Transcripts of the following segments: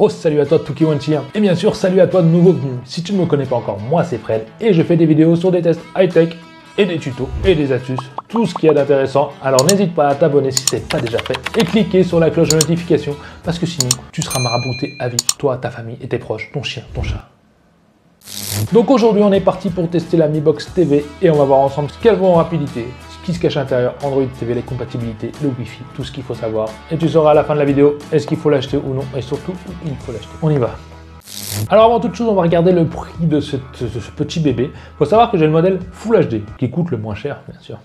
Oh salut à toi Tukiwanchi et bien sûr salut à toi de nouveau venu. Si tu ne me connais pas encore, moi c'est Fred et je fais des vidéos sur des tests high-tech et des tutos et des astuces, tout ce qu'il y a d'intéressant. Alors n'hésite pas à t'abonner si ce n'est pas déjà fait et cliquer sur la cloche de notification parce que sinon tu seras marabouté à vie, toi, ta famille et tes proches, ton chien, ton chat. Donc aujourd'hui on est parti pour tester la Mi Box TV et on va voir ensemble ce qu'elle vaut en rapidité, ce qui se cache à l'intérieur, Android TV, les compatibilités, le Wi-Fi, tout ce qu'il faut savoir. Et tu sauras à la fin de la vidéo est-ce qu'il faut l'acheter ou non et surtout où il faut l'acheter. On y va. Alors avant toute chose, on va regarder le prix de ce petit bébé. Il faut savoir que j'ai le modèle Full HD qui coûte le moins cher bien sûr.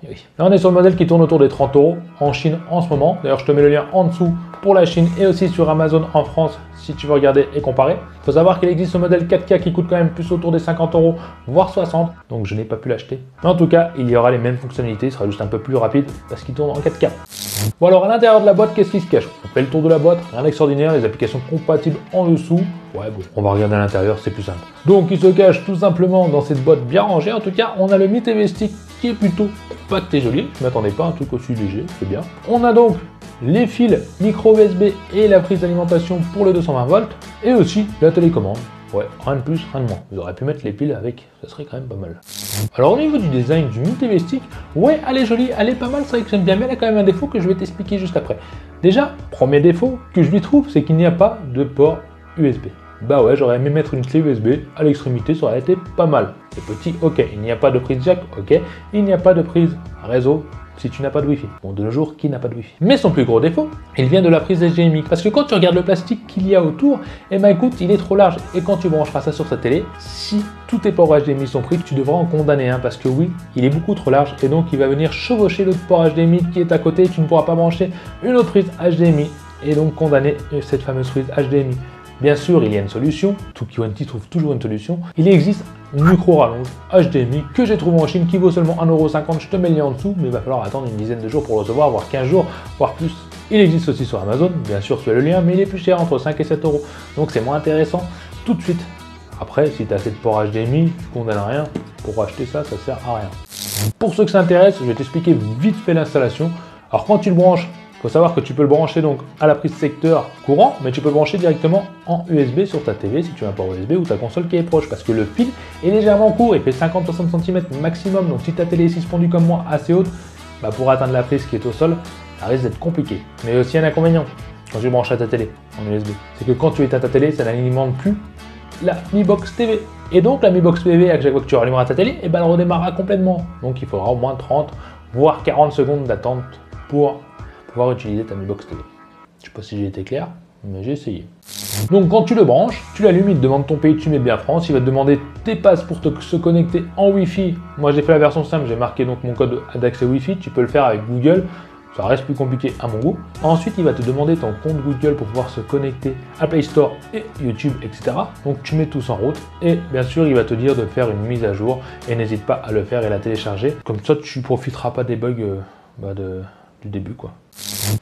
Oui. Là on est sur le modèle qui tourne autour des 30 € en Chine en ce moment. D'ailleurs je te mets le lien en dessous pour la Chine et aussi sur Amazon en France si tu veux regarder et comparer. Il faut savoir qu'il existe ce modèle 4K qui coûte quand même plus autour des 50 €, voire 60, donc je n'ai pas pu l'acheter. Mais en tout cas, il y aura les mêmes fonctionnalités, il sera juste un peu plus rapide parce qu'il tourne en 4K. Bon alors à l'intérieur de la boîte, qu'est-ce qui se cache? On fait le tour de la boîte, rien d'extraordinaire, les applications compatibles en dessous. Ouais bon, on va regarder à l'intérieur, c'est plus simple. Donc il se cache tout simplement dans cette boîte bien rangée. En tout cas, on a le Mi TV Stick qui est plutôt compact et joli. Je ne m'attendais pas à un truc aussi léger, c'est bien. On a donc les fils micro USB et la prise d'alimentation pour le 220 volts et aussi la télécommande. Ouais, rien de plus, rien de moins. Ils auraient pu mettre les piles avec, ça serait quand même pas mal. Alors au niveau du design du Mi TV Stick, ouais, elle est jolie, elle est pas mal, c'est vrai que j'aime bien, mais elle a quand même un défaut que je vais t'expliquer juste après. Déjà, premier défaut que je lui trouve, c'est qu'il n'y a pas de port USB. Bah ouais, j'aurais aimé mettre une clé USB à l'extrémité, ça aurait été pas mal. C'est petit, ok. Il n'y a pas de prise jack, ok. Il n'y a pas de prise réseau si tu n'as pas de Wi-Fi. Bon, de nos jours, qui n'a pas de Wi-Fi? Mais son plus gros défaut, il vient de la prise HDMI. Parce que quand tu regardes le plastique qu'il y a autour, eh ben écoute, il est trop large. Et quand tu brancheras ça sur sa télé, si tous tes ports HDMI sont pris, tu devras en condamner un. Parce que oui, il est beaucoup trop large et donc il va venir chevaucher l'autre port HDMI qui est à côté. Tu ne pourras pas brancher une autre prise HDMI et donc condamner cette fameuse prise HDMI. Bien sûr, il y a une solution, Tukiwanchi trouve toujours une solution. Il existe un micro-rallonge HDMI que j'ai trouvé en Chine qui vaut seulement 1,50 €. Je te mets le lien en dessous, mais il va falloir attendre une dizaine de jours pour le recevoir, voire 15 jours, voire plus. Il existe aussi sur Amazon, bien sûr tu as le lien, mais il est plus cher, entre 5 et 7 €. Donc c'est moins intéressant tout de suite. Après, si tu as assez de port HDMI, tu condamnes rien. Pour acheter ça, ça sert à rien. Pour ceux que ça intéresse, je vais t'expliquer vite fait l'installation. Alors quand tu le branches, il faut savoir que tu peux le brancher donc à la prise secteur courant, mais tu peux le brancher directement en USB sur ta TV si tu as un port USB ou ta console qui est proche, parce que le fil est légèrement court, il fait 50-60 cm maximum, donc si ta télé est suspendue comme moi assez haute, bah pour atteindre la prise qui est au sol, ça risque d'être compliqué. Mais aussi un inconvénient quand tu branches à ta télé en USB, c'est que quand tu éteins ta télé, ça n'alimente plus la Mi Box TV. Et donc la Mi Box TV, à chaque fois que tu rallumeras ta télé, et ben elle redémarrera complètement. Donc il faudra au moins 30 voire 40 secondes d'attente pour pouvoir utiliser ta Mi Box TV. Je sais pas si j'ai été clair, mais j'ai essayé. Donc quand tu le branches, tu l'allumes, il te demande ton pays, tu mets bien France, il va te demander tes passes pour se connecter en Wi-Fi. Moi j'ai fait la version simple, j'ai marqué donc mon code d'accès Wi-Fi, tu peux le faire avec Google, ça reste plus compliqué à mon goût. Ensuite il va te demander ton compte Google pour pouvoir se connecter à Play Store et YouTube, etc. Donc tu mets tout en route et bien sûr il va te dire de faire une mise à jour et n'hésite pas à le faire et la télécharger. Comme ça tu profiteras pas des bugs du début quoi.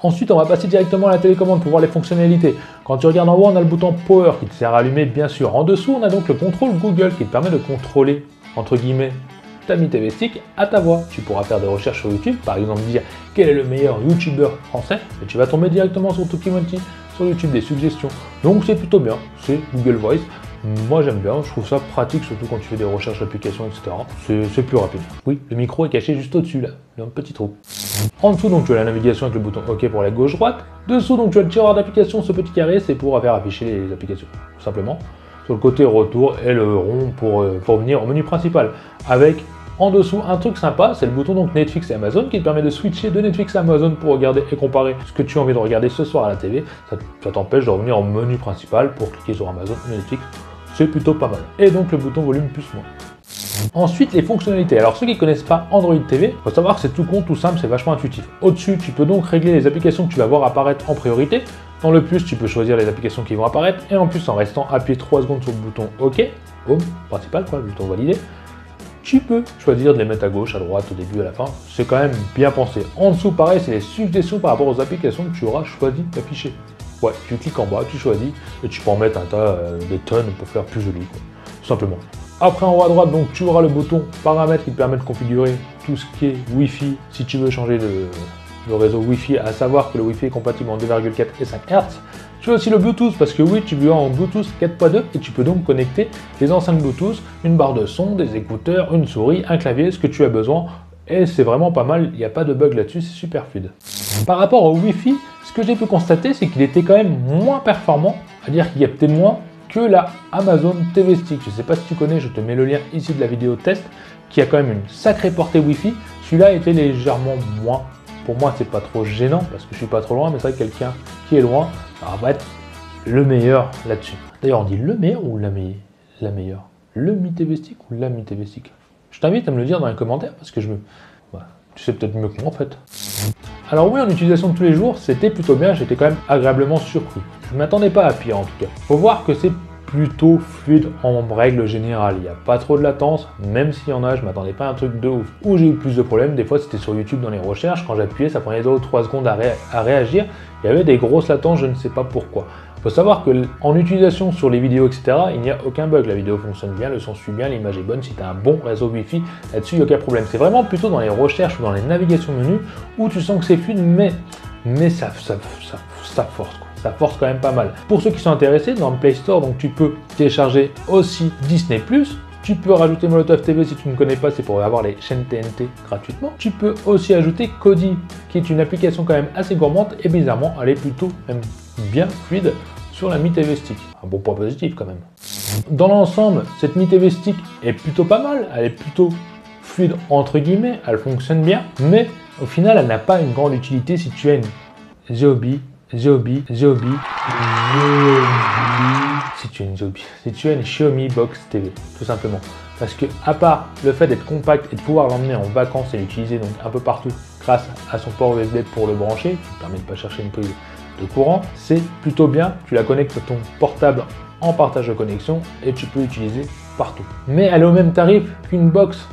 Ensuite, on va passer directement à la télécommande pour voir les fonctionnalités. Quand tu regardes en haut, on a le bouton Power qui te sert à allumer, bien sûr. En dessous, on a donc le contrôle Google qui te permet de contrôler, entre guillemets, ta Mi TV Stick à ta voix. Tu pourras faire des recherches sur YouTube, par exemple dire quel est le meilleur YouTuber français, et tu vas tomber directement sur Tukiwanchi, sur YouTube, des suggestions. Donc c'est plutôt bien, c'est Google Voice. Moi j'aime bien, je trouve ça pratique, surtout quand tu fais des recherches d'applications, etc. C'est plus rapide. Oui, le micro est caché juste au-dessus là, il y a un petit trou. En dessous, donc tu as la navigation avec le bouton OK pour la gauche-droite. Dessous, donc tu as le tiroir d'applications, ce petit carré, c'est pour faire afficher les applications, tout simplement. Sur le côté retour et le rond pour venir au menu principal. Avec en dessous un truc sympa, c'est le bouton donc Netflix et Amazon qui te permet de switcher de Netflix à Amazon pour regarder et comparer ce que tu as envie de regarder ce soir à la TV. Ça t'empêche de revenir au menu principal pour cliquer sur Amazon ou Netflix. C'est plutôt pas mal. Et donc le bouton volume plus moins. Ensuite, les fonctionnalités. Alors ceux qui ne connaissent pas Android TV, il faut savoir que c'est tout con, tout simple, c'est vachement intuitif. Au-dessus, tu peux donc régler les applications que tu vas voir apparaître en priorité. Dans le plus, tu peux choisir les applications qui vont apparaître. Et en plus, en restant appuyé 3 secondes sur le bouton OK, Home, principal, quoi, le bouton validé, tu peux choisir de les mettre à gauche, à droite, au début, à la fin. C'est quand même bien pensé. En dessous, pareil, c'est les suggestions par rapport aux applications que tu auras choisi d'afficher. Ouais, tu cliques en bas, tu choisis, et tu peux en mettre un tas, des tonnes pour faire plus joli, quoi, tout simplement. Après, en haut à droite, donc, tu auras le bouton paramètres qui te permet de configurer tout ce qui est Wi-Fi, si tu veux changer le réseau Wi-Fi, à savoir que le Wi-Fi est compatible en 2,4 et 5 Hz. Tu as aussi le Bluetooth parce que oui, tu veux en Bluetooth 4.2 et tu peux donc connecter les enceintes Bluetooth, une barre de son, des écouteurs, une souris, un clavier, ce que tu as besoin. Et c'est vraiment pas mal, il n'y a pas de bug là-dessus, c'est super fluide. Par rapport au Wi-Fi, ce que j'ai pu constater, c'est qu'il était quand même moins performant, c'est-à-dire qu'il captait moins que la Amazon TV Stick. Je ne sais pas si tu connais, je te mets le lien ici de la vidéo test, qui a quand même une sacrée portée Wi-Fi. Celui-là était légèrement moins. Pour moi, c'est pas trop gênant parce que je suis pas trop loin, mais c'est vrai que quelqu'un qui est loin, ça va être le meilleur là-dessus. D'ailleurs, on dit le meilleur ou la meilleure? Le Mi TV Stick ou la Mi TV Stick? Je t'invite à me le dire dans les commentaires parce que tu sais peut-être mieux que moi en fait. Alors oui, en utilisation de tous les jours, c'était plutôt bien, j'étais quand même agréablement surpris. Je ne m'attendais pas à pire en tout cas. Faut voir que c'est plutôt fluide en règle générale. Il n'y a pas trop de latence, même s'il y en a, je ne m'attendais pas à un truc de ouf. Où j'ai eu plus de problèmes, des fois c'était sur YouTube dans les recherches, quand j'appuyais, ça prenait 2 ou 3 secondes à réagir. Il y avait des grosses latences, je ne sais pas pourquoi. Il faut savoir qu'en utilisation sur les vidéos, etc., il n'y a aucun bug. La vidéo fonctionne bien, le son suit bien, l'image est bonne. Si tu as un bon réseau Wi-Fi, là-dessus, il n'y a aucun problème. C'est vraiment plutôt dans les recherches ou dans les navigations menus où tu sens que c'est fluide, mais ça force, quoi. Ça force quand même pas mal. Pour ceux qui sont intéressés, dans le Play Store, donc tu peux télécharger aussi Disney+. Tu peux rajouter Molotov TV si tu ne connais pas, c'est pour avoir les chaînes TNT gratuitement. Tu peux aussi ajouter Kodi, qui est une application quand même assez gourmande et bizarrement, elle est plutôt même bien fluide sur la Mi TV Stick. Un bon point positif quand même. Dans l'ensemble, cette Mi TV Stick est plutôt pas mal, elle est plutôt fluide entre guillemets, elle fonctionne bien, mais au final, elle n'a pas une grande utilité si tu as une Xiaomi, si tu as une Xiaomi Box TV, tout simplement. Parce que, à part le fait d'être compact et de pouvoir l'emmener en vacances et l'utiliser donc un peu partout grâce à son port USB pour le brancher, qui permet de ne pas chercher une prise de courant, c'est plutôt bien. Tu la connectes à ton portable en partage de connexion et tu peux l'utiliser partout. Mais elle est au même tarif qu'une box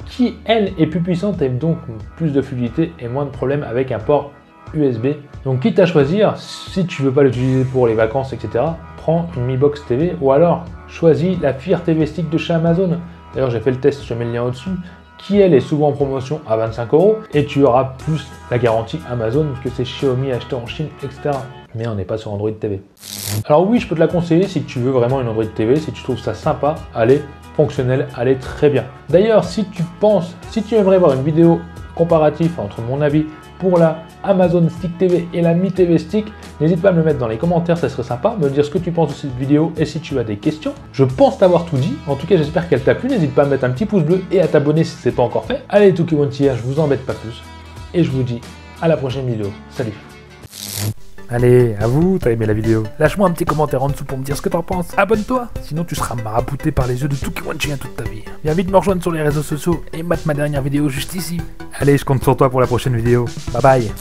qui, elle, est plus puissante et donc plus de fluidité et moins de problèmes avec un port USB. Donc quitte à choisir, si tu veux pas l'utiliser pour les vacances, etc., prends une Mi Box TV ou alors choisis la Fire TV Stick de chez Amazon. D'ailleurs, j'ai fait le test, je mets le lien au-dessus, qui elle est souvent en promotion à 25 € et tu auras plus la garantie Amazon que c'est Xiaomi acheté en Chine, etc. Mais on n'est pas sur Android TV. Alors oui, je peux te la conseiller si tu veux vraiment une Android TV, si tu trouves ça sympa, elle est fonctionnelle, elle est très bien. D'ailleurs, si tu aimerais voir une vidéo comparative entre mon avis pour la Amazon Stick TV et la Mi TV Stick, n'hésite pas à me le mettre dans les commentaires, ça serait sympa, me dire ce que tu penses de cette vidéo et si tu as des questions. Je pense t'avoir tout dit, en tout cas j'espère qu'elle t'a plu, n'hésite pas à mettre un petit pouce bleu et à t'abonner si ce n'est pas encore fait. Allez tout qui want here, je vous embête pas plus et je vous dis à la prochaine vidéo, salut. Allez, à vous, t'as aimé la vidéo. Lâche-moi un petit commentaire en dessous pour me dire ce que t'en penses. Abonne-toi, sinon tu seras marabouté par les yeux de tout qui want chien toute ta vie. Viens vite me rejoindre sur les réseaux sociaux et mate ma dernière vidéo juste ici. Allez, je compte sur toi pour la prochaine vidéo. Bye bye.